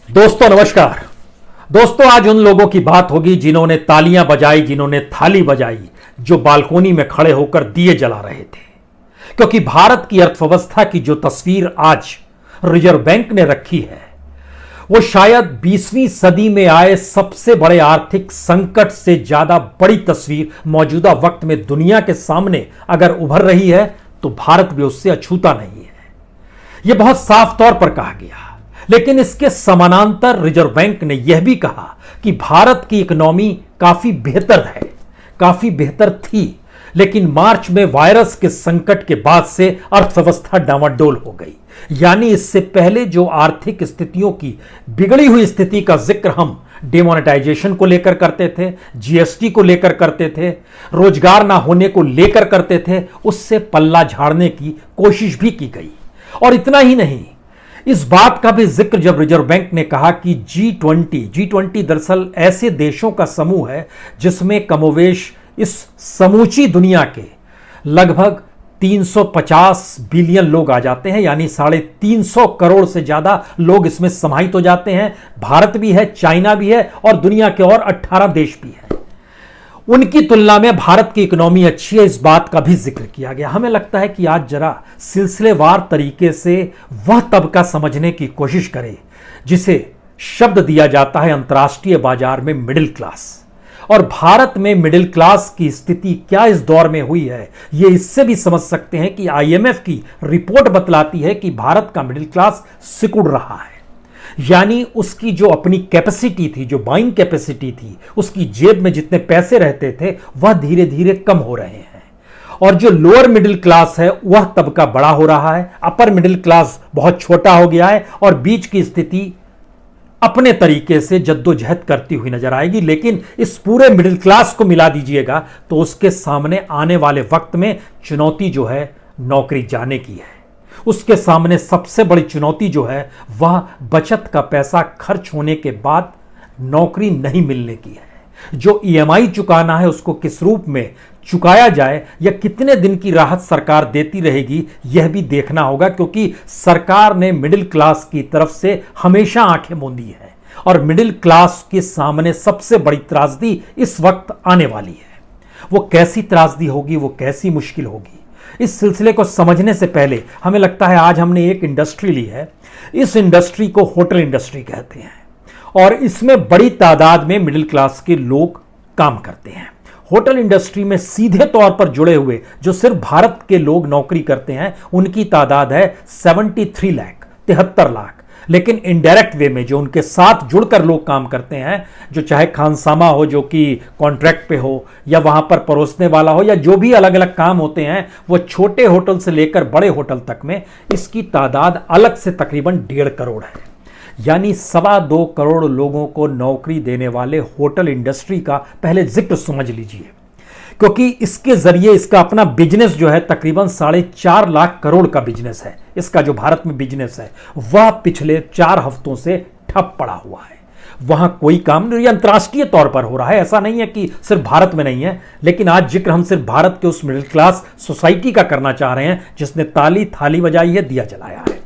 दोस्तों नमस्कार। दोस्तों आज उन लोगों की बात होगी जिन्होंने तालियां बजाई, जिन्होंने थाली बजाई, जो बालकोनी में खड़े होकर दिए जला रहे थे। क्योंकि भारत की अर्थव्यवस्था की जो तस्वीर आज रिजर्व बैंक ने रखी है वो शायद 20वीं सदी में आए सबसे बड़े आर्थिक संकट से ज्यादा बड़ी तस्वीर मौजूदा वक्त में दुनिया के सामने अगर उभर रही है तो भारत भी उससे अछूता नहीं है। यह बहुत साफ तौर पर कहा गया। लेकिन इसके समानांतर रिजर्व बैंक ने यह भी कहा कि भारत की इकोनॉमी काफी बेहतर है, काफी बेहतर थी, लेकिन मार्च में वायरस के संकट के बाद से अर्थव्यवस्था डामाडोल हो गई। यानी इससे पहले जो आर्थिक स्थितियों की बिगड़ी हुई स्थिति का जिक्र हम डिमोनेटाइजेशन को लेकर करते थे, जीएसटी को लेकर करते थे, रोजगार ना होने को लेकर करते थे, उससे पल्ला झाड़ने की कोशिश भी की गई। और इतना ही नहीं, इस बात का भी जिक्र जब रिजर्व बैंक ने कहा कि जी20 दरअसल ऐसे देशों का समूह है जिसमें कमोवेश इस समूची दुनिया के लगभग 350 बिलियन लोग आ जाते हैं, यानी 350 करोड़ से ज्यादा लोग इसमें समाहित हो जाते हैं। भारत भी है, चाइना भी है और दुनिया के और 18 देश भी हैं। उनकी तुलना में भारत की इकोनॉमी अच्छी है, इस बात का भी जिक्र किया गया। हमें लगता है कि आज जरा सिलसिलेवार तरीके से वह तबका समझने की कोशिश करें जिसे शब्द दिया जाता है अंतर्राष्ट्रीय बाजार में मिडिल क्लास। और भारत में मिडिल क्लास की स्थिति क्या इस दौर में हुई है, यह इससे भी समझ सकते हैं कि आईएमएफ की रिपोर्ट बतलाती है कि भारत का मिडिल क्लास सिकुड़ रहा है। यानी उसकी जो अपनी कैपेसिटी थी, जो बाइंग कैपेसिटी थी, उसकी जेब में जितने पैसे रहते थे वह धीरे धीरे कम हो रहे हैं। और जो लोअर मिडिल क्लास है वह तबका बड़ा हो रहा है, अपर मिडिल क्लास बहुत छोटा हो गया है और बीच की स्थिति अपने तरीके से जद्दोजहद करती हुई नजर आएगी। लेकिन इस पूरे मिडिल क्लास को मिला दीजिएगा तो उसके सामने आने वाले वक्त में चुनौती जो है नौकरी जाने की है। उसके सामने सबसे बड़ी चुनौती जो है वह बचत का पैसा खर्च होने के बाद नौकरी नहीं मिलने की है। जो ईएमआई चुकाना है उसको किस रूप में चुकाया जाए या कितने दिन की राहत सरकार देती रहेगी यह भी देखना होगा, क्योंकि सरकार ने मिडिल क्लास की तरफ से हमेशा आंखें मूंदी है और मिडिल क्लास के सामने सबसे बड़ी त्रासदी इस वक्त आने वाली है। वो कैसी त्रासदी होगी, वो कैसी मुश्किल होगी, इस सिलसिले को समझने से पहले हमें लगता है आज हमने एक इंडस्ट्री ली है। इस इंडस्ट्री को होटल इंडस्ट्री कहते हैं और इसमें बड़ी तादाद में मिडिल क्लास के लोग काम करते हैं। होटल इंडस्ट्री में सीधे तौर पर जुड़े हुए जो सिर्फ भारत के लोग नौकरी करते हैं उनकी तादाद है 73 लाख, 73 लाख। लेकिन इनडायरेक्ट वे में जो उनके साथ जुड़कर लोग काम करते हैं, जो चाहे खानसामा हो जो कि कॉन्ट्रैक्ट पे हो, या वहां पर परोसने वाला हो, या जो भी अलग अलग काम होते हैं, वो छोटे होटल से लेकर बड़े होटल तक में, इसकी तादाद अलग से तकरीबन 1.5 करोड़ है। यानी 2.25 करोड़ लोगों को नौकरी देने वाले होटल इंडस्ट्री का पहले जिक्र समझ लीजिए, क्योंकि इसके जरिए इसका अपना बिजनेस जो है तकरीबन 4.5 लाख करोड़ का बिजनेस है। इसका जो भारत में बिजनेस है वह पिछले 4 हफ्तों से ठप पड़ा हुआ है। वहां कोई काम नहीं, अंतर्राष्ट्रीय तौर पर हो रहा है। ऐसा नहीं है कि सिर्फ भारत में नहीं है, लेकिन आज जिक्र हम सिर्फ भारत के उस मिडिल क्लास सोसाइटी का करना चाह रहे हैं जिसने ताली थाली बजाई है, दिया जलाया है।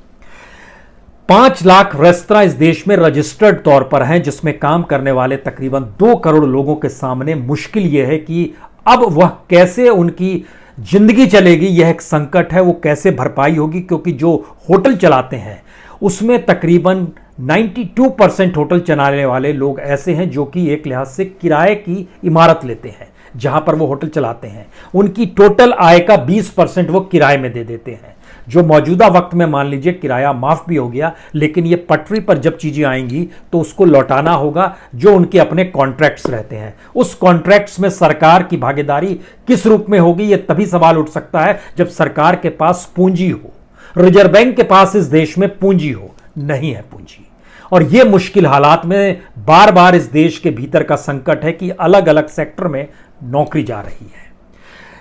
5 लाख रेस्तरां इस देश में रजिस्टर्ड तौर पर हैं, जिसमें काम करने वाले तकरीबन 2 करोड़ लोगों के सामने मुश्किल यह है कि अब वह कैसे उनकी जिंदगी चलेगी, यह एक संकट है। वो कैसे भरपाई होगी, क्योंकि जो होटल चलाते हैं उसमें तकरीबन 92% होटल चलाने वाले लोग ऐसे हैं जो कि एक लिहाज से किराए की इमारत लेते हैं जहां पर वो होटल चलाते हैं। उनकी टोटल आय का 20% वो किराए में दे देते हैं, जो मौजूदा वक्त में मान लीजिए किराया माफ भी हो गया, लेकिन ये पटरी पर जब चीजें आएंगी तो उसको लौटाना होगा जो उनके अपने कॉन्ट्रैक्ट्स रहते हैं। उस कॉन्ट्रैक्ट्स में सरकार की भागीदारी किस रूप में होगी, यह तभी सवाल उठ सकता है जब सरकार के पास पूंजी हो। रिजर्व बैंक के पास इस देश में पूंजी हो, नहीं है पूंजी। और यह मुश्किल हालात में बार बार इस देश के भीतर का संकट है कि अलग अलग सेक्टर में नौकरी जा रही है।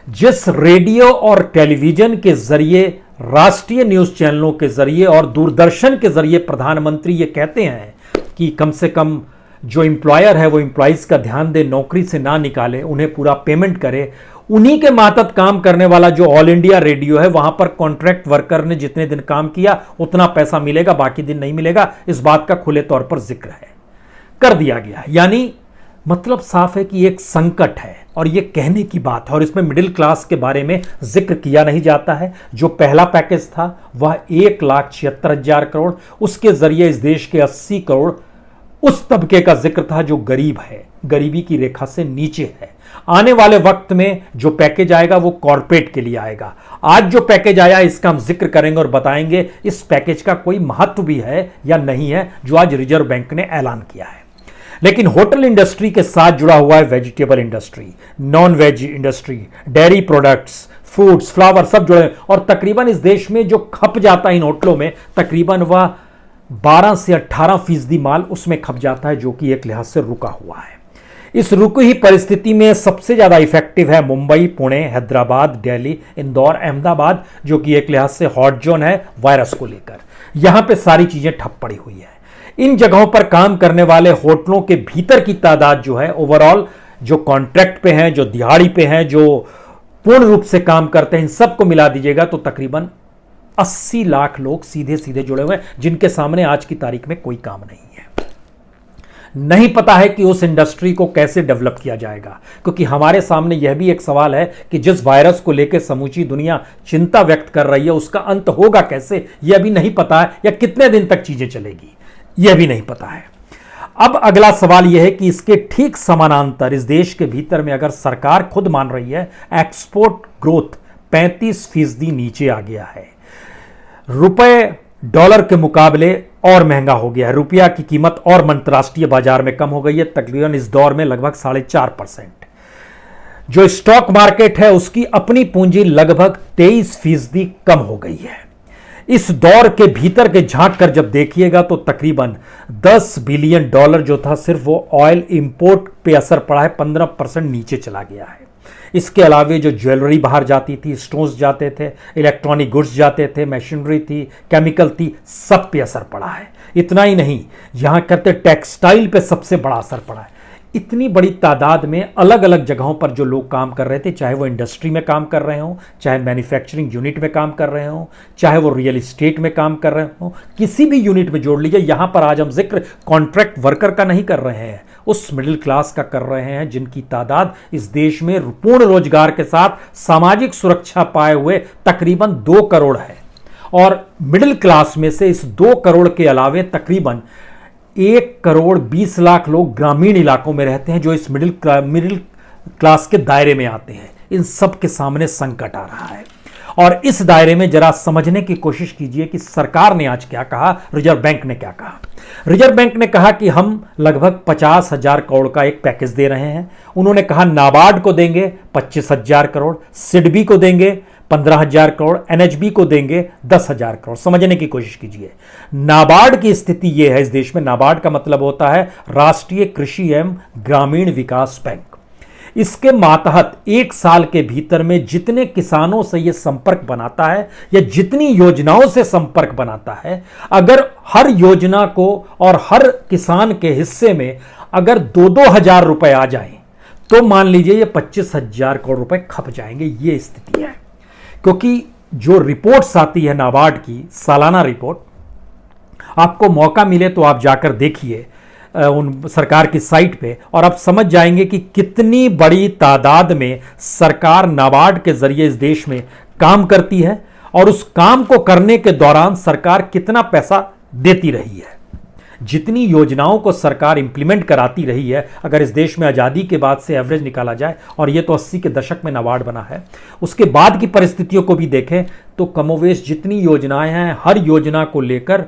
जिस रेडियो और टेलीविजन के जरिए, राष्ट्रीय न्यूज चैनलों के जरिए और दूरदर्शन के जरिए प्रधानमंत्री ये कहते हैं कि कम से कम जो एम्प्लॉयर है वो एम्प्लॉइज का ध्यान दे, नौकरी से ना निकाले, उन्हें पूरा पेमेंट करे, उन्हीं के मातहत काम करने वाला जो ऑल इंडिया रेडियो है, वहां पर कॉन्ट्रैक्ट वर्कर ने जितने दिन काम किया उतना पैसा मिलेगा, बाकी दिन नहीं मिलेगा। इस बात का खुले तौर पर जिक्र है, कर दिया गया। यानी मतलब साफ है कि एक संकट है और ये कहने की बात है। और इसमें मिडिल क्लास के बारे में जिक्र किया नहीं जाता है। जो पहला पैकेज था वह 1,76,000 करोड़, उसके जरिए इस देश के 80 करोड़ उस तबके का जिक्र था जो गरीब है, गरीबी की रेखा से नीचे है। आने वाले वक्त में जो पैकेज आएगा वो कॉर्पोरेट के लिए आएगा। आज जो पैकेज आया इसका हम जिक्र करेंगे और बताएंगे इस पैकेज का कोई महत्व भी है या नहीं है, जो आज रिजर्व बैंक ने ऐलान किया है। लेकिन होटल इंडस्ट्री के साथ जुड़ा हुआ है vegetable industry, non veg industry, dairy products, fruits, flower, सब जुड़े हैं। और तकरीबन इस देश में जो खप जाता है इन होटलों में, तकरीबन वह 12 से 18% माल उसमें खप जाता है, जो कि एक लिहाज से रुका हुआ है। इस रुकी हुई परिस्थिति में सबसे ज्यादा इफेक्टिव है मुंबई, पुणे, हैदराबाद, दिल्ली, इंदौर, अहमदाबाद, जो कि एक लिहाज से हॉट जोन है वायरस को लेकर। यहां पे सारी चीजें ठप पड़ी हुई है। इन जगहों पर काम करने वाले होटलों के भीतर की तादाद जो है ओवरऑल, जो कॉन्ट्रैक्ट पे हैं, जो दिहाड़ी पे हैं, जो पूर्ण रूप से काम करते हैं, इन सबको मिला दीजिएगा तो तकरीबन 80 लाख लोग सीधे सीधे जुड़े हुए हैं, जिनके सामने आज की तारीख में कोई काम नहीं है। नहीं पता है कि उस इंडस्ट्री को कैसे डेवलप किया जाएगा, क्योंकि हमारे सामने यह भी एक सवाल है कि जिस वायरस को लेकर समूची दुनिया चिंता व्यक्त कर रही है उसका अंत होगा कैसे, यह अभी नहीं पता है, या कितने दिन तक चीजें चलेगी यह भी नहीं पता है। अब अगला सवाल यह है कि इसके ठीक समानांतर इस देश के भीतर में अगर सरकार खुद मान रही है एक्सपोर्ट ग्रोथ 35% नीचे आ गया है, रुपए डॉलर के मुकाबले और महंगा हो गया है, रुपया की कीमत और अंतर्राष्ट्रीय बाजार में कम हो गई है, तकरीबन इस दौर में लगभग 4.5%। जो स्टॉक मार्केट है उसकी अपनी पूंजी लगभग 23% कम हो गई है। इस दौर के भीतर के झांक कर जब देखिएगा तो तकरीबन $10 बिलियन जो था सिर्फ वो ऑयल इंपोर्ट पे असर पड़ा है, 15% नीचे चला गया है। इसके अलावे जो ज्वेलरी बाहर जाती थी, स्टोन्स जाते थे, इलेक्ट्रॉनिक गुड्स जाते थे, मशीनरी थी, केमिकल थी, सब पे असर पड़ा है। इतना ही नहीं, यहां कहते टेक्सटाइल पे सबसे बड़ा असर पड़ा है। इतनी बड़ी तादाद में अलग अलग जगहों पर जो लोग काम कर रहे थे, चाहे वो इंडस्ट्री में काम कर रहे हों, चाहे मैन्युफैक्चरिंग यूनिट में काम कर रहे हों, चाहे वो रियल एस्टेट में काम कर रहे हों, किसी भी यूनिट में जोड़ लीजिए। यहां पर आज हम जिक्र कॉन्ट्रैक्ट वर्कर का नहीं कर रहे हैं, उस मिडिल क्लास का कर रहे हैं जिनकी तादाद इस देश में पूर्ण रोजगार के साथ सामाजिक सुरक्षा पाए हुए तकरीबन 2 करोड़ है। और मिडिल क्लास में से इस 2 करोड़ के अलावे तकरीबन 1,20,00,000 लोग ग्रामीण इलाकों में रहते हैं, जो इस मिडिल क्लास के दायरे में आते हैं। इन सब के सामने संकट आ रहा है। और इस दायरे में जरा समझने की कोशिश कीजिए कि सरकार ने आज क्या कहा, रिजर्व बैंक ने क्या कहा। रिजर्व बैंक ने कहा कि हम लगभग 50,000 करोड़ का एक पैकेज दे रहे हैं। उन्होंने कहा नाबार्ड को देंगे 25,000 करोड़, सिडबी को देंगे 15,000 करोड़, एनएचबी को देंगे 10,000 करोड़। समझने की कोशिश कीजिए। नाबार्ड की स्थिति यह है इस देश में, नाबार्ड का मतलब होता है राष्ट्रीय कृषि एवं ग्रामीण विकास बैंक। इसके मातहत 1 साल के भीतर में जितने किसानों से यह संपर्क बनाता है या जितनी योजनाओं से संपर्क बनाता है, अगर हर योजना को और हर किसान के हिस्से में अगर 2-2 हजार रुपए आ जाएं, तो मान लीजिए ये 25,000 करोड़ रुपए खप जाएंगे। ये स्थिति है। क्योंकि जो रिपोर्ट्स आती है नाबार्ड की सालाना रिपोर्ट, आपको मौका मिले तो आप जाकर देखिए उन सरकार की साइट पे, और आप समझ जाएंगे कि कितनी बड़ी तादाद में सरकार नाबार्ड के जरिए इस देश में काम करती है और उस काम को करने के दौरान सरकार कितना पैसा देती रही है। जितनी योजनाओं को सरकार इंप्लीमेंट कराती रही है, अगर इस देश में आज़ादी के बाद से एवरेज निकाला जाए, और ये तो 80 के दशक में नाबार्ड बना है, उसके बाद की परिस्थितियों को भी देखें तो कमोवेश जितनी योजनाएं हैं, हर योजना को लेकर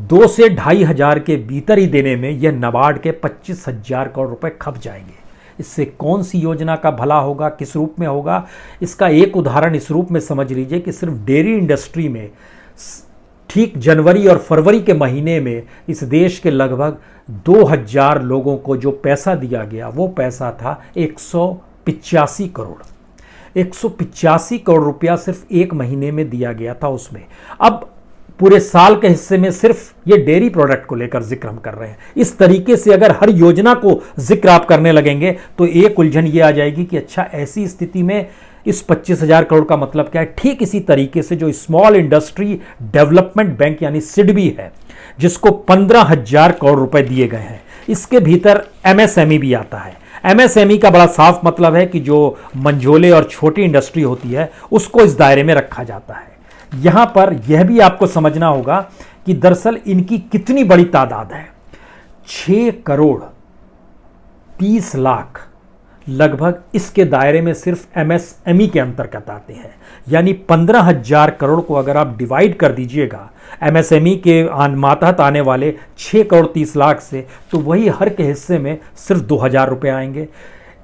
2 से 2.5 हजार के भीतर ही देने में यह नाबार्ड के 25,000 करोड़ रुपए खप जाएंगे। इससे कौन सी योजना का भला होगा, किस रूप में होगा, इसका एक उदाहरण इस रूप में समझ लीजिए कि सिर्फ डेयरी इंडस्ट्री में ठीक जनवरी और फरवरी के महीने में इस देश के लगभग 2,000 लोगों को जो पैसा दिया गया वो पैसा था 185 करोड़। 185 करोड़ रुपया सिर्फ एक महीने में दिया गया था उसमें। अब पूरे साल के हिस्से में सिर्फ ये डेयरी प्रोडक्ट को लेकर जिक्र हम कर रहे हैं। इस तरीके से अगर हर योजना को जिक्र आप करने लगेंगे तो एक उलझन ये आ जाएगी कि अच्छा, ऐसी स्थिति में इस 25,000 करोड़ का मतलब क्या है। ठीक इसी तरीके से जो स्मॉल इंडस्ट्री डेवलपमेंट बैंक यानी सिडबी है, जिसको 15,000 करोड़ रुपए दिए गए हैं, इसके भीतर एमएसएमई भी आता है। एमएसएमई का बड़ा साफ मतलब है कि जो मंझोले और छोटी इंडस्ट्री होती है उसको इस दायरे में रखा जाता है। यहां पर यह भी आपको समझना होगा कि दरअसल इनकी कितनी बड़ी तादाद है। 6 करोड़ 30 लाख लगभग इसके दायरे में सिर्फ एमएसएमई के अंतर्गत आते हैं। यानी 15,000 करोड़ को अगर आप डिवाइड कर दीजिएगा एमएसएमई के मातहत आने वाले 6 करोड़ 30 लाख से, तो वही हर के हिस्से में सिर्फ 2,000 रुपये आएंगे।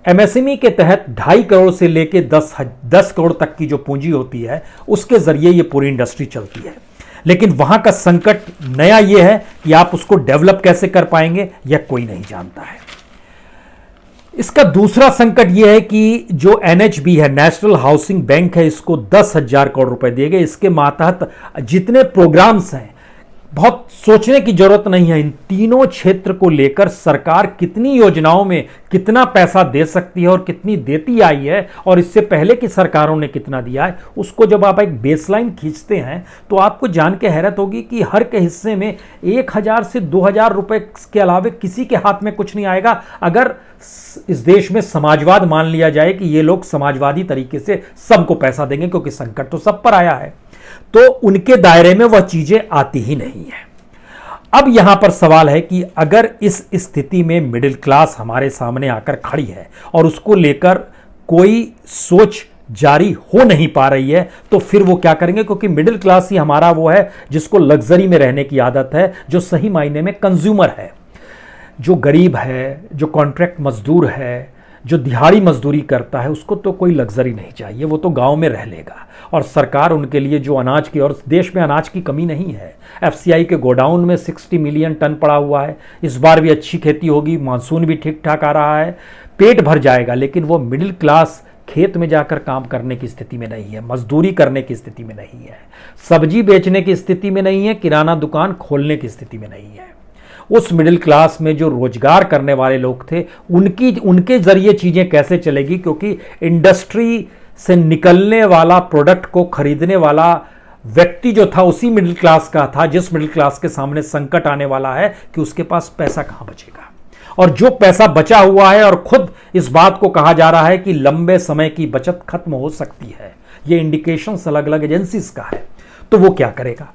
एमएसएमई के तहत 2.5 करोड़ से लेके 10 करोड़ तक की जो पूंजी होती है उसके जरिए ये पूरी इंडस्ट्री चलती है। लेकिन वहां का संकट नया ये है कि आप उसको डेवलप कैसे कर पाएंगे यह कोई नहीं जानता है। इसका दूसरा संकट यह है कि जो एनएचबी है, नेशनल हाउसिंग बैंक है, इसको 10,000 करोड़ रुपए दिए गए। इसके मातहत जितने प्रोग्राम्स हैं, बहुत सोचने की जरूरत नहीं है। इन तीनों क्षेत्र को लेकर सरकार कितनी योजनाओं में कितना पैसा दे सकती है और कितनी देती आई है और इससे पहले की सरकारों ने कितना दिया है, उसको जब आप एक बेसलाइन खींचते हैं तो आपको जान के हैरत होगी कि हर के हिस्से में 1,000 से 2,000 रुपए के अलावे किसी के हाथ में कुछ नहीं आएगा। अगर इस देश में समाजवाद मान लिया जाए कि ये लोग समाजवादी तरीके से सबको पैसा देंगे, क्योंकि संकट तो सब पर आया है, तो उनके दायरे में वह चीजें आती ही नहीं है। अब यहां पर सवाल है कि अगर इस स्थिति में मिडिल क्लास हमारे सामने आकर खड़ी है और उसको लेकर कोई सोच जारी हो नहीं पा रही है, तो फिर वो क्या करेंगे? क्योंकि मिडिल क्लास ही हमारा वो है जिसको लग्जरी में रहने की आदत है, जो सही मायने में कंज्यूमर है। जो गरीब है, जो कॉन्ट्रैक्ट मजदूर है, जो दिहाड़ी मजदूरी करता है, उसको तो कोई लग्जरी नहीं चाहिए, वो तो गांव में रह लेगा। और सरकार उनके लिए जो अनाज की, और देश में अनाज की कमी नहीं है, एफसीआई के गोडाउन में 60 मिलियन टन पड़ा हुआ है। इस बार भी अच्छी खेती होगी, मानसून भी ठीक ठाक आ रहा है, पेट भर जाएगा। लेकिन वो मिडिल क्लास खेत में जाकर काम करने की स्थिति में नहीं है, मजदूरी करने की स्थिति में नहीं है, सब्जी बेचने की स्थिति में नहीं है, किराना दुकान खोलने की स्थिति में नहीं है। उस मिडिल क्लास में जो रोजगार करने वाले लोग थे, उनके जरिए चीजें कैसे चलेगी? क्योंकि इंडस्ट्री से निकलने वाला प्रोडक्ट को खरीदने वाला व्यक्ति जो था उसी मिडिल क्लास का था, जिस मिडिल क्लास के सामने संकट आने वाला है कि उसके पास पैसा कहां बचेगा। और जो पैसा बचा हुआ है, और खुद इस बात को कहा जा रहा है कि लंबे समय की बचत खत्म हो सकती है, ये इंडिकेशंस अलग अलग एजेंसीज का है, तो वो क्या करेगा?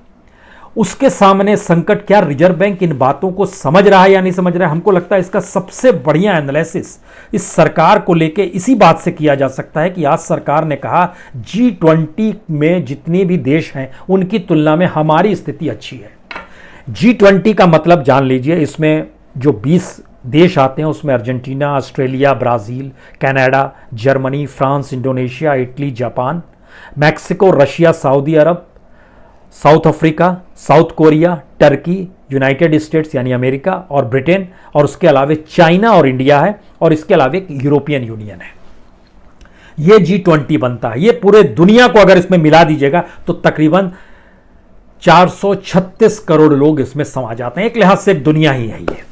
उसके सामने संकट क्या रिजर्व बैंक इन बातों को समझ रहा है या नहीं समझ रहा है? हमको लगता है इसका सबसे बढ़िया एनालिसिस इस सरकार को लेके इसी बात से किया जा सकता है कि आज सरकार ने कहा G20 में जितने भी देश हैं उनकी तुलना में हमारी स्थिति अच्छी है। G20 का मतलब जान लीजिए, इसमें जो 20 देश आते हैं उसमें Argentina, Australia, Brazil, Canada, Germany, France, Indonesia, Italy, Japan, Mexico, Russia, Saudi Arab, South Africa, South Korea, Turkey, United States यानी अमेरिका और ब्रिटेन, और उसके अलावे चाइना और इंडिया है, और इसके अलावे यूरोपियन यूनियन है। ये G20 बनता है। ये पूरे दुनिया को अगर इसमें मिला दीजिएगा तो तकरीबन 436 करोड़ लोग इसमें समा जाते हैं। एक लिहाज से दुनिया ही है ये।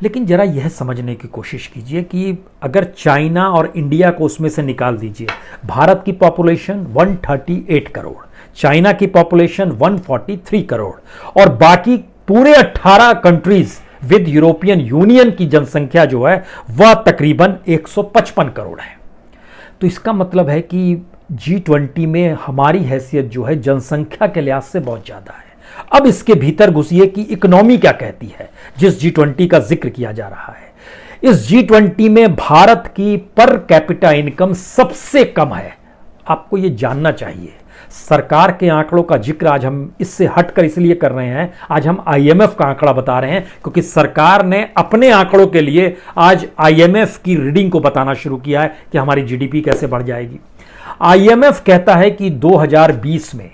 लेकिन जरा यह समझने की कोशिश कीजिए कि अगर चाइना और इंडिया को उसमें से निकाल दीजिए, भारत की पॉपुलेशन 138 करोड़, चाइना की पॉपुलेशन 143 करोड़ और बाकी पूरे 18 कंट्रीज विद यूरोपियन यूनियन की जनसंख्या जो है वह तकरीबन 155 करोड़ है। तो इसका मतलब है कि G20 में हमारी हैसियत जो है जनसंख्या के लिहाज से बहुत ज्यादा है। अब इसके भीतर घुसिए कि इकोनॉमी क्या कहती है जिस G20 का जिक्र किया जा रहा है। इस G20 में भारत की पर कैपिटा इनकम सबसे कम है। आपको यह जानना चाहिए। सरकार के आंकड़ों का जिक्र आज हम इससे हटकर इसलिए कर रहे हैं, आज हम IMF का आंकड़ा बता रहे हैं क्योंकि सरकार ने अपने आंकड़ों के लिए आज IMF की रीडिंग को बताना शुरू किया है कि हमारी GDP कैसे बढ़ जाएगी। IMF कहता है कि 2020 में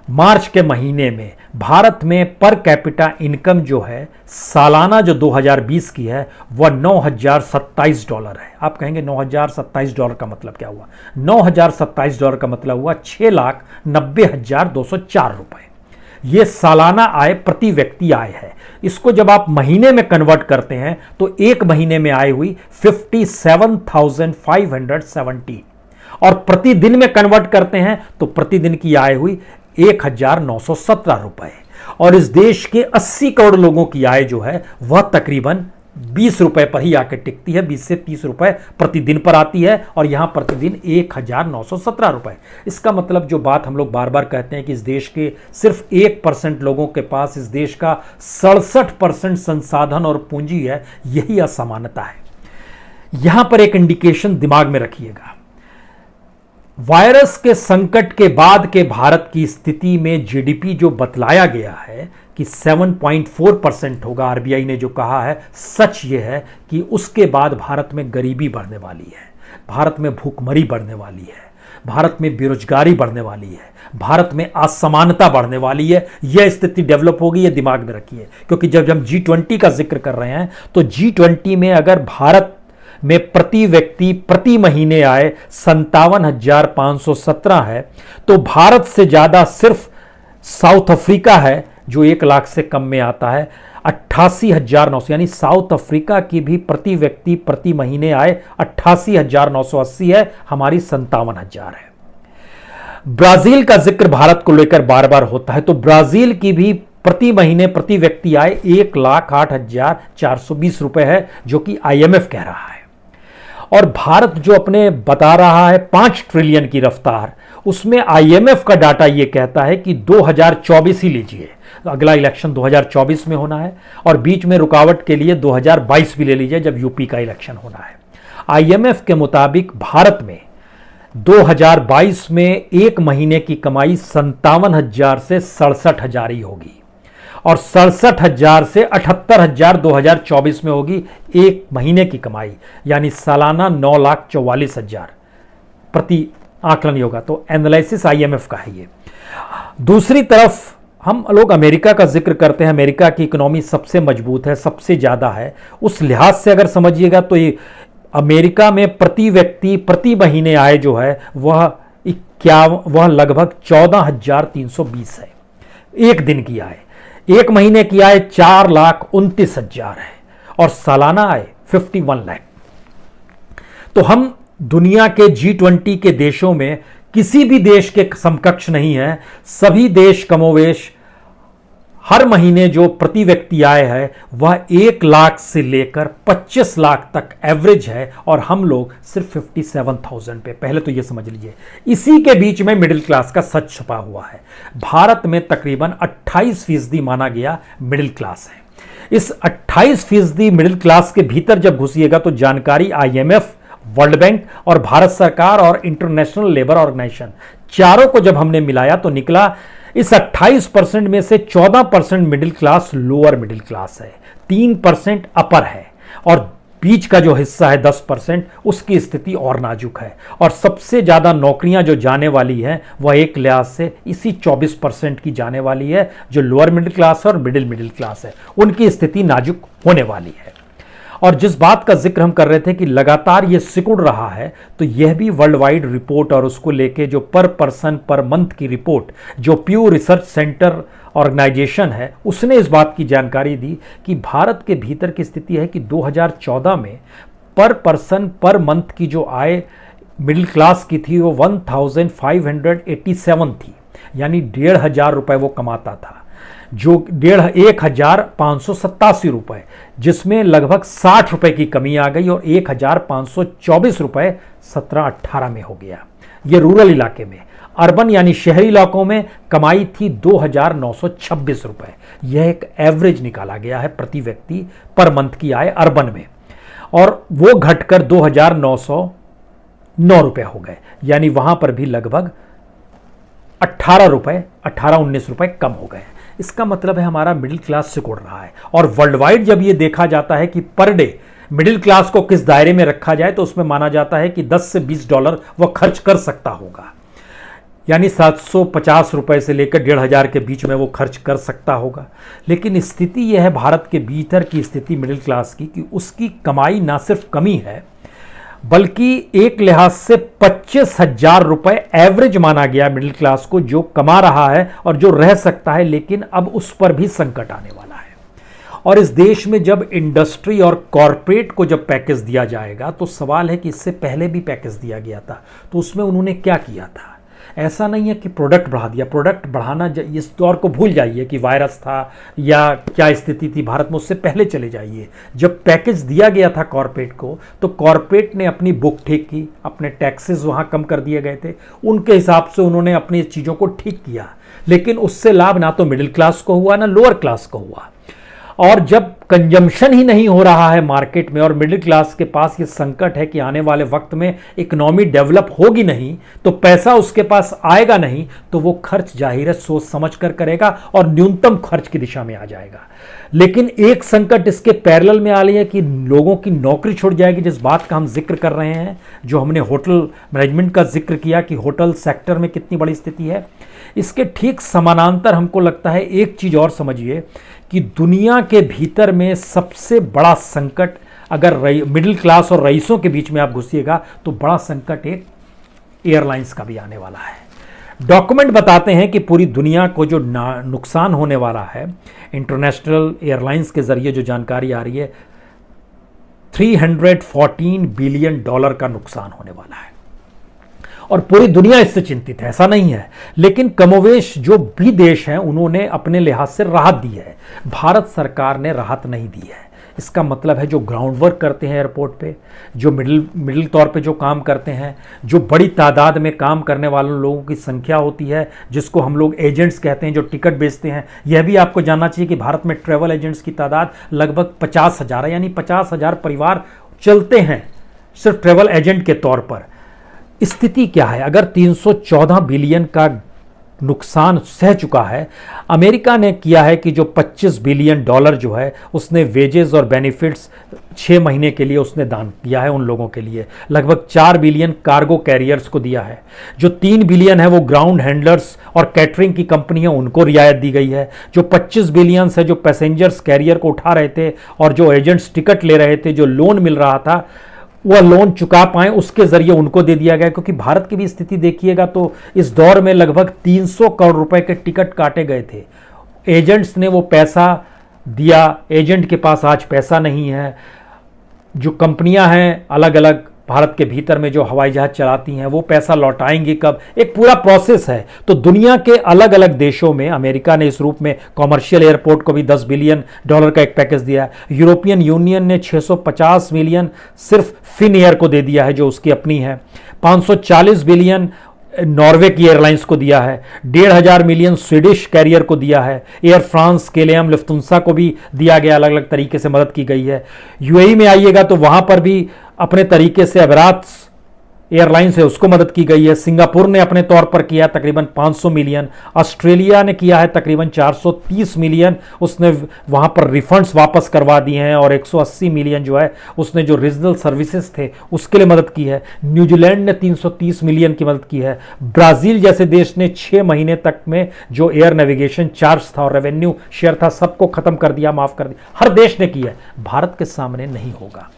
मार्च के महीने में भारत में पर कैपिटा इनकम जो है सालाना जो 2020 की है वह $9,027 है। आप कहेंगे $9,027 का मतलब क्या हुआ? $9,027 का मतलब हुआ 6,90,204 रुपए। ये सालाना आय प्रति व्यक्ति आय है। इसको जब आप महीने में कन्वर्ट करते हैं तो एक महीने में आय हुई 57,570 और प्रतिदिन में कन्वर्ट करते हैं तो प्रतिदिन की आय हुई 1,917 रुपए। और इस देश के 80 करोड़ लोगों की आय जो है वह तकरीबन 20 रुपए पर ही आकर टिकती है, 20 से 30 रुपए प्रतिदिन पर आती है और यहां प्रतिदिन 1,917 रुपए। इसका मतलब जो बात हम लोग बार बार कहते हैं कि इस देश के सिर्फ 1% लोगों के पास इस देश का 67% संसाधन और पूंजी है, यही असमानता है। यहां पर एक इंडिकेशन दिमाग में रखिएगा, वायरस के संकट के बाद के भारत की स्थिति में जीडीपी जो बतलाया गया है कि 7.4% होगा, आरबीआई ने जो कहा है, सच ये है कि उसके बाद भारत में गरीबी बढ़ने वाली है, भारत में भूखमरी बढ़ने वाली है, भारत में बेरोजगारी बढ़ने वाली है, भारत में असमानता बढ़ने वाली है। यह स्थिति डेवलप होगी, यह दिमाग में रखिए। क्योंकि जब हम G20 का जिक्र कर रहे हैं तो G20 में अगर भारत में प्रति व्यक्ति प्रति महीने आय 57,517 है तो भारत से ज्यादा सिर्फ साउथ अफ्रीका है जो 1 लाख से कम में आता है 88,900, यानी साउथ अफ्रीका की भी प्रति व्यक्ति प्रति महीने आय 88,980 है, हमारी 57,000 है। ब्राजील का जिक्र भारत को लेकर बार बार होता है तो ब्राजील की भी प्रति महीने प्रति व्यक्ति आय 1,08,420 रुपए है, जो कि IMF कह रहा है। और भारत जो अपने बता रहा है 5 ट्रिलियन की रफ्तार, उसमें IMF का डाटा यह कहता है कि 2024 ही लीजिए, अगला इलेक्शन 2024 में होना है और बीच में रुकावट के लिए 2022 भी ले लीजिए जब यूपी का इलेक्शन होना है। IMF के मुताबिक भारत में 2022 में एक महीने की कमाई 57,000 से 67,000 ही होगी और 67,000 से 78,000 2024 में होगी एक महीने की कमाई, यानी सालाना 9,44,000 प्रति आकलन होगा। तो एनालिसिस IMF का है ये। दूसरी तरफ हम लोग अमेरिका का जिक्र करते हैं, अमेरिका की इकोनॉमी सबसे मजबूत है, सबसे ज़्यादा है। उस लिहाज से अगर समझिएगा तो ये अमेरिका में प्रति व्यक्ति प्रति महीने आय जो है वह लगभग 14,320 है एक दिन की आय। एक महीने की आय 4,29,000 है और सालाना आय 51 लाख। तो हम दुनिया के G20 के देशों में किसी भी देश के समकक्ष नहीं है। सभी देश कमोवेश हर महीने जो प्रति व्यक्ति आय है वह 1 लाख से लेकर 25 लाख तक एवरेज है और हम लोग सिर्फ 57,000 पे। पहले तो ये समझ लीजिए, इसी के बीच में मिडिल क्लास का सच छुपा हुआ है। भारत में तकरीबन 28% माना गया मिडिल क्लास है। इस 28% मिडिल क्लास के भीतर जब घुसिएगा तो जानकारी IMF, वर्ल्ड बैंक और भारत सरकार और इंटरनेशनल लेबर ऑर्गेनाइजेशन चारों को जब हमने मिलाया तो निकला इस 28% में से 14% middle class lower middle class है, 3% अपर है और बीच का जो हिस्सा है 10% उसकी स्थिति और नाजुक है। और सबसे ज्यादा नौकरियां जो जाने वाली हैं वह एक लिहाज से इसी 24% की जाने वाली है जो लोअर मिडिल क्लास और मिडिल क्लास है, उनकी स्थिति नाजुक होने वाली है। और जिस बात का जिक्र हम कर रहे थे कि लगातार ये सिकुड़ रहा है, तो यह भी वर्ल्ड वाइड रिपोर्ट और उसको लेके जो पर पर्सन पर मंथ की रिपोर्ट जो प्यू रिसर्च सेंटर ऑर्गेनाइजेशन है उसने इस बात की जानकारी दी कि भारत के भीतर की स्थिति है कि 2014 में पर पर्सन पर मंथ की जो आय मिडिल क्लास की थी वो 1,587 थी, यानी 1,500 रुपए वो कमाता था, जो 1,587 रुपए, जिसमें लगभग 60 रुपए की कमी आ गई और 1,524 रुपए 17-18 में हो गया। ये रूरल इलाके में। अर्बन यानी शहरी इलाकों में कमाई थी 2,926 रुपए। यह एक एवरेज निकाला गया है प्रति व्यक्ति पर मंथ की आय अर्बन में, और वो घटकर 2,909 रुपए हो गए, यानी वहां पर भी लगभग 18-19 रुपए कम हो गए। इसका मतलब है हमारा मिडिल क्लास सिकुड़ रहा है। और वर्ल्ड वाइड जब ये देखा जाता है कि पर डे मिडिल क्लास को किस दायरे में रखा जाए तो उसमें माना जाता है कि 10 से 20 डॉलर वह खर्च कर सकता होगा, यानी 750 रुपए से लेकर 1,500 के बीच में वो खर्च कर सकता होगा। लेकिन स्थिति यह है भारत के भीतर की स्थिति मिडिल क्लास की कि उसकी कमाई ना सिर्फ कमी है बल्कि एक लिहाज से 25,000 रुपए एवरेज माना गया मिडिल क्लास को, जो कमा रहा है और जो रह सकता है, लेकिन अब उस पर भी संकट आने वाला है। और इस देश में जब इंडस्ट्री और कॉरपोरेट को जब पैकेज दिया जाएगा तो सवाल है कि इससे पहले भी पैकेज दिया गया था, तो उसमें उन्होंने क्या किया था। ऐसा नहीं है कि प्रोडक्ट बढ़ा दिया, प्रोडक्ट बढ़ाना इस दौर को भूल जाइए कि वायरस था या क्या स्थिति थी भारत में, उससे पहले चले जाइए। जब पैकेज दिया गया था कॉरपोरेट को, तो कॉरपोरेट ने अपनी बुक ठीक की, अपने टैक्सेस वहां कम कर दिए गए थे, उनके हिसाब से उन्होंने अपनी चीज़ों को ठीक किया, लेकिन उससे लाभ ना तो मिडिल क्लास को हुआ ना लोअर क्लास को हुआ। और जब कंजम्पशन ही नहीं हो रहा है मार्केट में और मिडिल क्लास के पास ये संकट है कि आने वाले वक्त में इकोनॉमी डेवलप होगी नहीं, तो पैसा उसके पास आएगा नहीं, तो वो खर्च जाहिर है सोच समझ कर करेगा और न्यूनतम खर्च की दिशा में आ जाएगा। लेकिन एक संकट इसके पैरेलल में आ रही है कि लोगों की नौकरी छूट जाएगी, जिस बात का हम जिक्र कर रहे हैं, जो हमने होटल मैनेजमेंट का जिक्र किया कि होटल सेक्टर में कितनी बड़ी स्थिति है। इसके ठीक समानांतर हमको लगता है एक चीज और समझिए कि दुनिया के भीतर में सबसे बड़ा संकट, अगर मिडिल क्लास और रईसों के बीच में आप घुसिएगा तो बड़ा संकट एक एयरलाइंस का भी आने वाला है। डॉक्यूमेंट बताते हैं कि पूरी दुनिया को जो नुकसान होने वाला है, इंटरनेशनल एयरलाइंस के जरिए जो जानकारी आ रही है, $314 बिलियन का नुकसान होने वाला है और पूरी दुनिया इससे चिंतित है। ऐसा नहीं है, लेकिन कमोवेश जो भी देश हैं उन्होंने अपने लिहाज से राहत दी है, भारत सरकार ने राहत नहीं दी है। इसका मतलब है जो ग्राउंड वर्क करते हैं एयरपोर्ट पे, जो मिडिल तौर पे जो काम करते हैं, जो बड़ी तादाद में काम करने वाले लोगों की संख्या होती है, जिसको हम लोग एजेंट्स कहते हैं, जो टिकट बेचते हैं। यह भी आपको जानना चाहिए कि भारत में ट्रैवल एजेंट्स की तादाद लगभग 50,000 है, यानी 50,000 परिवार चलते हैं सिर्फ ट्रैवल एजेंट के तौर पर। स्थिति क्या है? अगर 314 बिलियन का नुकसान सह चुका है, अमेरिका ने किया है कि जो $25 बिलियन जो है उसने वेजेस और बेनिफिट्स 6 महीने के लिए उसने दान किया है उन लोगों के लिए। लगभग 4 बिलियन कार्गो कैरियर्स को दिया है। जो 3 बिलियन है वो ग्राउंड हैंडलर्स और कैटरिंग की कंपनियां, उनको रियायत दी गई है। जो 25 बिलियन है जो पैसेंजर्स कैरियर को उठा रहे थे और जो एजेंट्स टिकट ले रहे थे, जो लोन मिल रहा था वह लोन चुका पाएं, उसके जरिए उनको दे दिया गया। क्योंकि भारत की भी स्थिति देखिएगा तो इस दौर में लगभग 300 करोड़ रुपए के टिकट काटे गए थे, एजेंट्स ने वो पैसा दिया, एजेंट के पास आज पैसा नहीं है। जो कंपनियां हैं अलग अलग भारत के भीतर में जो हवाई जहाज चलाती हैं, वो पैसा लौटाएंगी कब, एक पूरा प्रोसेस है। तो दुनिया के अलग अलग देशों में अमेरिका ने इस रूप में कॉमर्शियल एयरपोर्ट को भी $10 बिलियन का एक पैकेज दिया है। यूरोपियन यूनियन ने 650 मिलियन सिर्फ फिन एयर को दे दिया है जो उसकी अपनी है। 540 बिलियन नॉर्वे की एयरलाइंस को दिया है। 1,500 मिलियन स्वीडिश कैरियर को दिया है। एयर फ्रांस, केलएम, लुफ्थांसा को भी दिया गया, अलग अलग तरीके से मदद की गई है। यूएई में आइएगा तो वहां पर भी अपने तरीके से एमिरेट्स एयरलाइंस है उसको मदद की गई है। सिंगापुर ने अपने तौर पर किया तकरीबन 500 मिलियन। ऑस्ट्रेलिया ने किया है तकरीबन 430 मिलियन, उसने वहां पर रिफंड्स वापस करवा दिए हैं। और 180 मिलियन जो है उसने जो रीजनल सर्विसेज थे उसके लिए मदद की है। न्यूजीलैंड ने 330 मिलियन की मदद की है। ब्राजील जैसे देश ने 6 महीने तक में जो एयर नेविगेशन चार्ज था और रेवेन्यू शेयर था सबको खत्म कर दिया, माफ कर दिया। हर देश ने किया है, भारत के सामने नहीं होगा।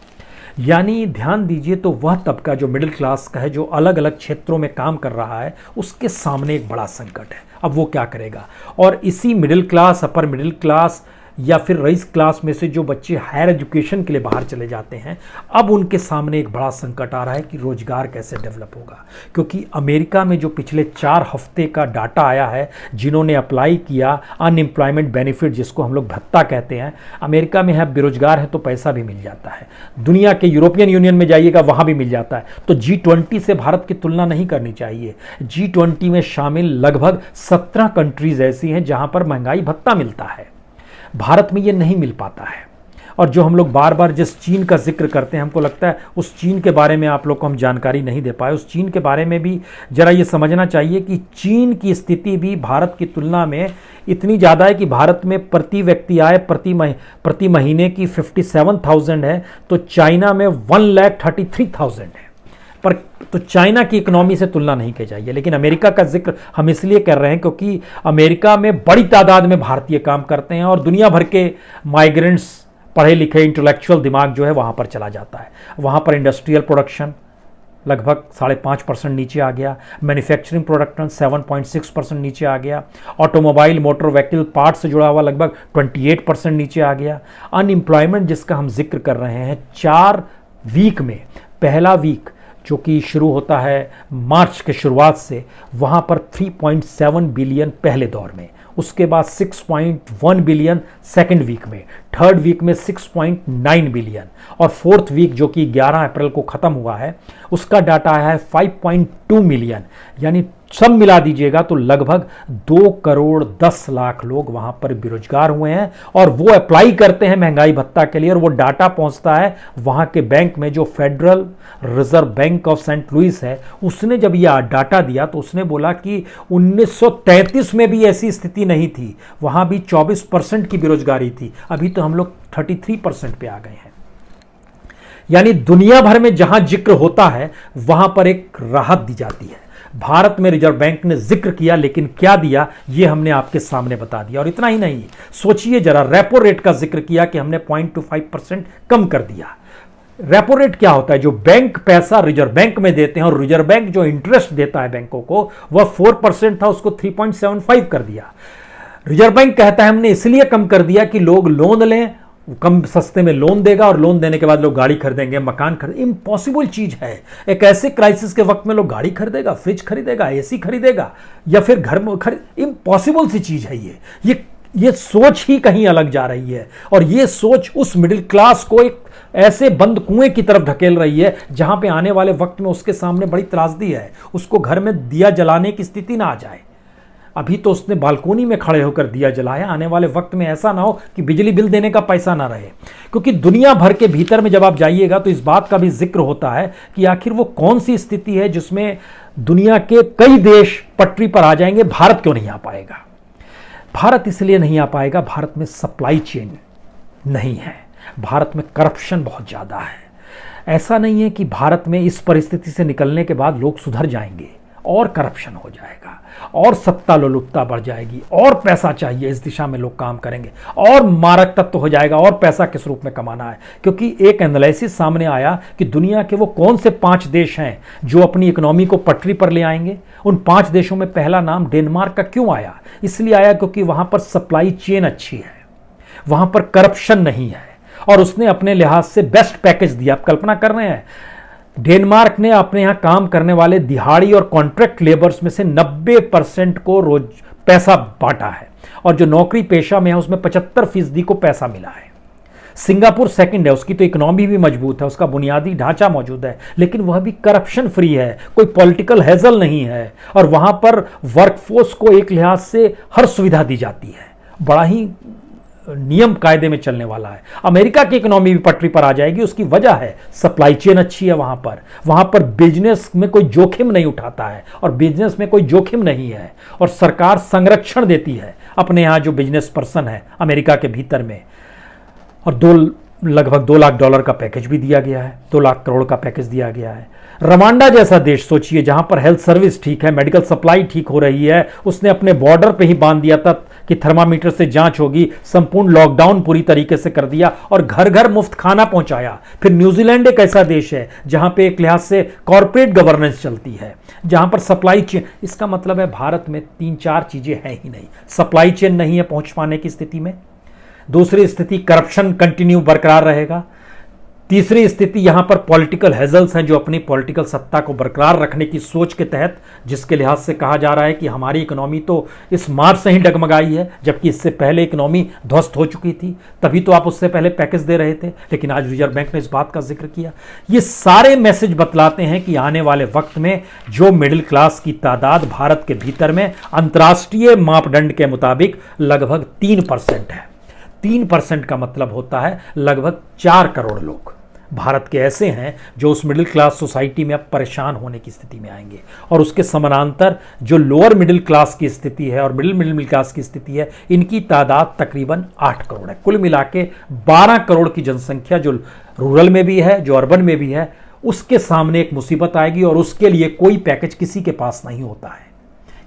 यानी ध्यान दीजिए, तो वह तबका जो मिडिल क्लास का है, जो अलग अलग क्षेत्रों में काम कर रहा है, उसके सामने एक बड़ा संकट है। अब वो क्या करेगा? और इसी middle class, upper middle class या फिर रईस क्लास में से जो बच्चे हायर एजुकेशन के लिए बाहर चले जाते हैं, अब उनके सामने एक बड़ा संकट आ रहा है कि रोजगार कैसे डेवलप होगा। क्योंकि अमेरिका में जो पिछले 4 हफ्ते का डाटा आया है, जिन्होंने अप्लाई किया अनएम्प्लॉयमेंट बेनिफिट, जिसको हम लोग भत्ता कहते हैं, अमेरिका में है बेरोजगार है तो पैसा भी मिल जाता है। दुनिया के यूरोपियन यूनियन में जाइएगा वहां भी मिल जाता है। तो G20 से भारत की तुलना नहीं करनी चाहिए। G20 में शामिल लगभग 17 कंट्रीज ऐसी हैं जहां पर महंगाई भत्ता मिलता है। भारत में ये नहीं मिल पाता है। और जो हम लोग बार बार जिस चीन का जिक्र करते हैं, हमको लगता है उस चीन के बारे में आप लोग को हम जानकारी नहीं दे पाए। उस चीन के बारे में भी जरा ये समझना चाहिए कि चीन की स्थिति भी भारत की तुलना में इतनी ज़्यादा है कि भारत में प्रति व्यक्ति आय प्रति महीने की 57,000 है, तो चाइना में 1,33,000 है। पर तो चाइना की इकोनॉमी से तुलना नहीं की जाइए। लेकिन अमेरिका का जिक्र हम इसलिए कर रहे हैं क्योंकि अमेरिका में बड़ी तादाद में भारतीय काम करते हैं और दुनिया भर के माइग्रेंट्स पढ़े लिखे इंटेलेक्चुअल दिमाग जो है वहाँ पर चला जाता है। वहाँ पर इंडस्ट्रियल प्रोडक्शन लगभग 5.5% नीचे आ गया, मैन्युफैक्चरिंग प्रोडक्शन 7.6% नीचे आ गया, ऑटोमोबाइल मोटर व्हीकल पार्ट से जुड़ा हुआ लगभग 28% नीचे आ गया। अनएम्प्लॉयमेंट जिसका हम जिक्र कर रहे हैं 4 वीक में, पहला वीक जो कि शुरू होता है मार्च के शुरुआत से, वहाँ पर 3.7 बिलियन पहले दौर में, उसके बाद 6.1 बिलियन सेकेंड वीक में, थर्ड वीक में 6.9 बिलियन और फोर्थ वीक जो कि 11 अप्रैल को ख़त्म हुआ है उसका डाटा आया है 5.2 मिलियन। यानी सब मिला दीजिएगा तो लगभग 2 करोड़ 10 लाख लोग वहाँ पर बेरोजगार हुए हैं और वो अप्लाई करते हैं महंगाई भत्ता के लिए और वो डाटा पहुँचता है वहाँ के बैंक में जो Federal Reserve Bank of Saint Louis है। उसने जब यह डाटा दिया तो उसने बोला कि 1933 में भी ऐसी स्थिति नहीं थी, वहाँ भी 24% की बेरोजगारी थी, अभी तो हम लोग 33% पे आ गए हैं। यानी दुनिया भर में जहां जिक्र होता है वहां पर एक राहत दी जाती है। भारत में रिजर्व बैंक ने जिक्र किया लेकिन क्या दिया ये हमने आपके सामने बता दिया। और इतना ही नहीं, सोचिए जरा, रेपो रेट का जिक्र किया कि हमने 0.25% कम कर दिया। रेपो रेट क्या होता है? जो बैंक पैसा रिजर्व बैंक में देते हैं और रिजर्व बैंक जो इंटरेस्ट देता है बैंकों को वह 4% था, उसको 3.75 कर दिया। रिजर्व बैंक कहता है हमने इसलिए कम कर दिया कि लोग लोन लें, कम सस्ते में लोन देगा और लोन देने के बाद लोग गाड़ी खरीदेंगे, मकान खरीदेंगे। इम्पॉसिबल चीज है। एक ऐसे क्राइसिस के वक्त में लोग गाड़ी खरीदेगा, फ्रिज खरीदेगा, एसी खरीदेगा या फिर घर में इम्पॉसिबल सी चीज है ये सोच ही कहीं अलग जा रही है और ये सोच उस मिडिल क्लास को एक ऐसे बंद कुएं की तरफ ढकेल रही है जहां पे आने वाले वक्त में उसके सामने बड़ी त्रासदी है, उसको घर में दिया जलाने की स्थिति ना आ जाए। अभी तो उसने बालकोनी में खड़े होकर दिया जलाया, आने वाले वक्त में ऐसा ना हो कि बिजली बिल देने का पैसा ना रहे। क्योंकि दुनिया भर के भीतर में जब आप जाइएगा तो इस बात का भी जिक्र होता है कि आखिर वो कौन सी स्थिति है जिसमें दुनिया के कई देश पटरी पर आ जाएंगे, भारत क्यों नहीं आ पाएगा? भारत इसलिए नहीं आ पाएगा, भारत में सप्लाई चेन नहीं है, भारत में करप्शन बहुत ज़्यादा है। ऐसा नहीं है कि भारत में इस परिस्थिति से निकलने के बाद लोग सुधर जाएंगे, और करप्शन हो जाएगा और सत्ता लोलुपता बढ़ जाएगी और पैसा चाहिए, इस दिशा में लोग काम करेंगे और मारक तत्व हो जाएगा और पैसा किस रूप में कमाना है। क्योंकि एक एनालिसिस सामने आया कि दुनिया के वो कौन से 5 देश हैं जो अपनी इकोनॉमी को पटरी पर ले आएंगे। उन 5 देशों में पहला नाम डेनमार्क का क्यों आया? इसलिए आया क्योंकि वहां पर सप्लाई चेन अच्छी है, वहां पर करप्शन नहीं है और उसने अपने लिहाज से बेस्ट पैकेज दिया। आप कल्पना कर रहे हैं, डेनमार्क ने अपने यहां काम करने वाले दिहाड़ी और कॉन्ट्रैक्ट लेबर्स में से 90% को रोज पैसा बांटा है और जो नौकरी पेशा में है उसमें 75% को पैसा मिला है। सिंगापुर सेकंड है, उसकी तो इकोनॉमी भी मजबूत है, उसका बुनियादी ढांचा मौजूद है, लेकिन वह भी करप्शन फ्री है, कोई पॉलिटिकल हैजल नहीं है और वहां पर वर्कफोर्स को एक लिहाज से हर सुविधा दी जाती है, बड़ा ही नियम कायदे में चलने वाला है। अमेरिका की इकोनॉमी भी पटरी पर आ जाएगी, उसकी वजह है सप्लाई चेन अच्छी है। वहां पर बिजनेस में कोई जोखिम नहीं उठाता है और बिजनेस में कोई जोखिम नहीं है और सरकार संरक्षण देती है अपने यहां जो बिजनेस पर्सन है अमेरिका के भीतर में। और लगभग $2 लाख का पैकेज भी दिया गया है, 2 लाख करोड़ का पैकेज दिया गया है। रवांडा जैसा देश सोचिए, जहां पर हेल्थ सर्विस ठीक है, मेडिकल सप्लाई ठीक हो रही है, उसने अपने बॉर्डर पे ही बांध दिया था कि थर्मामीटर से जांच होगी, संपूर्ण लॉकडाउन पूरी तरीके से कर दिया और घर घर मुफ्त खाना पहुंचाया। फिर न्यूजीलैंड एक ऐसा देश है जहां पे एक लिहाज से कॉर्पोरेट गवर्नेंस चलती है, जहां पर सप्लाई चेन, इसका मतलब है भारत में 3-4 चीजें हैं ही नहीं। सप्लाई चेन नहीं है पहुंच पाने की स्थिति में, दूसरी स्थिति करप्शन कंटिन्यू बरकरार रहेगा, तीसरी स्थिति यहां पर पॉलिटिकल हेजल्स हैं जो अपनी पॉलिटिकल सत्ता को बरकरार रखने की सोच के तहत, जिसके लिहाज से कहा जा रहा है कि हमारी इकोनॉमी तो इस मार्च से ही डगमगाई है, जबकि इससे पहले इकोनॉमी ध्वस्त हो चुकी थी, तभी तो आप उससे पहले पैकेज दे रहे थे। लेकिन आज रिजर्व बैंक ने इस बात का जिक्र किया। ये सारे मैसेज बतलाते हैं कि आने वाले वक्त में जो मिडिल क्लास की तादाद भारत के भीतर में अंतर्राष्ट्रीय मापदंड के मुताबिक लगभग 3% है। 3% का मतलब होता है लगभग 4 करोड़ लोग भारत के ऐसे हैं जो उस मिडिल क्लास सोसाइटी में अब परेशान होने की स्थिति में आएंगे और उसके समानांतर जो लोअर मिडिल क्लास की स्थिति है और मिडिल क्लास की स्थिति है, इनकी तादाद तकरीबन 8 करोड़ है। कुल मिला के 12 करोड़ की जनसंख्या जो रूरल में भी है, जो अर्बन में भी है, उसके सामने एक मुसीबत आएगी और उसके लिए कोई पैकेज किसी के पास नहीं होता है।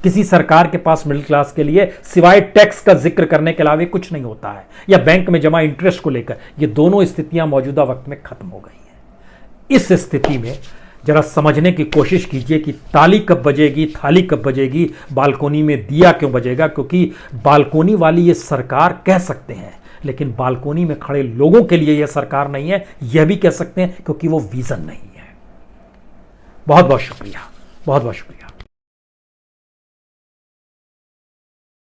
किसी सरकार के पास मिडिल क्लास के लिए सिवाय टैक्स का जिक्र करने के अलावा कुछ नहीं होता है, या बैंक में जमा इंटरेस्ट को लेकर। ये दोनों स्थितियां मौजूदा वक्त में खत्म हो गई हैं। इस स्थिति में जरा समझने की कोशिश कीजिए कि ताली कब बजेगी, थाली कब बजेगी, बालकोनी में दिया क्यों बजेगा। क्योंकि बालकोनी वाली ये सरकार कह सकते हैं, लेकिन बालकोनी में खड़े लोगों के लिए यह सरकार नहीं है, यह भी कह सकते हैं, क्योंकि वो विजन नहीं है। बहुत बहुत शुक्रिया, बहुत बहुत शुक्रिया।